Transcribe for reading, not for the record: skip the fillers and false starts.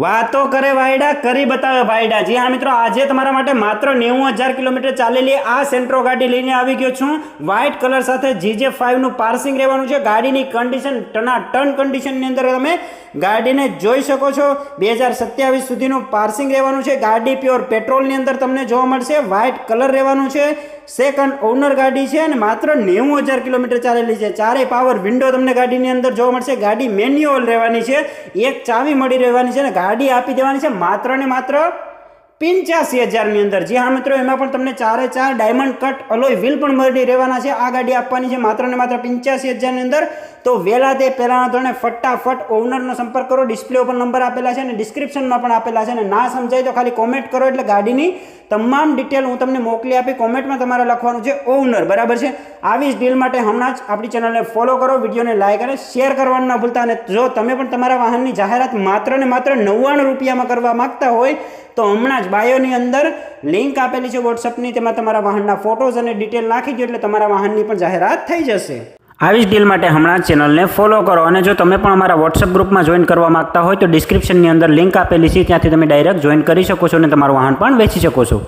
વાતો કરે વાયડા કરી બતાવે ભાઈડા। જી હા મિત્રો, આજે તમારા માટે માત્ર 90,000 કિલોમીટર ચાલેલી આ સેન્ટ્રો ગાડી લઈને આવી ગયો છું। વ્હાઇટ કલર સાથે GJ5 નું પાર્સિંગ રહેવાનું છે। ગાડીની કન્ડિશન ટનાટન કન્ડિશનની અંદર તમે ગાડીને જોઈ શકો છો। 2027 સુધીનું પાર્સિંગ રહેવાનું છે। ગાડી પ્યોર પેટ્રોલની અંદર તમને જોવા મળશે। વ્હાઇટ કલર રહેવાનું છે। સેકન્ડ ઓનર ગાડી છે અને માત્ર 90,000 કિલોમીટર ચાલેલી છે। ચારેય પાવર વિન્ડો તમને ગાડીની અંદર જોવા મળશે। ગાડી મેન્યુઅલ રહેવાની છે। એક ચાવી મળી રહેવાની છે અને ગાડી આપી દેવાની છે માત્ર ને માત્ર 85,000 ની અંદર। જી હા મિત્રો, એમાં પણ તમને ચારે ચાર ડાયમંડ કટ અલોય વ્હીલ પણ મળી રહેવાના છે। આ ગાડી આપવાની છે માત્ર ને માત્ર 85,000 ની અંદર। તો વહેલા તે પહેલાના ધોરણે ફટાફટ ઓનરનો સંપર્ક કરો। ડિસ્પ્લે ઉપર નંબર આપેલા છે અને ડિસ્ક્રિપ્શનમાં પણ આપેલા છે અને ના સમજાય તો ખાલી કોમેન્ટ કરો એટલે ગાડીની તમામ ડિટેલ હું તમને મોકલી આપી। કોમેન્ટમાં તમારે લખવાનું છે ઓનર, બરાબર છે। આવી જ ડીલ માટે હમણાં જ આપણી ચેનલને ફોલો કરો, વિડીયોને લાઇક અને શેર કરવાનું ના ભૂલતા। અને જો તમે પણ તમારા વાહનની જાહેરાત માત્ર ને માત્ર 99 રૂપિયામાં કરવા માંગતા હોય તો હમણાં જ બાયોની અંદર લિંક આપેલી છે વોટ્સઅપની, તેમાં તમારા વાહનના ફોટોઝ અને ડિટેલ નાખી દો એટલે તમારા વાહનની પણ જાહેરાત થઈ જશે। આવી જ ડીલ માટે હમણાં જ ચેનલને ફોલો કરો અને જો તમે પણ અમારા વોટ્સઅપ ગ્રુપમાં જોઈન કરવા માંગતા હોય તો ડિસ્ક્રિપ્શનની અંદર લિંક આપેલી છે, ત્યાંથી તમે ડાયરેક્ટ જોઈન કરી શકો છો અને તમારું વાહન પણ વેચી શકો છો।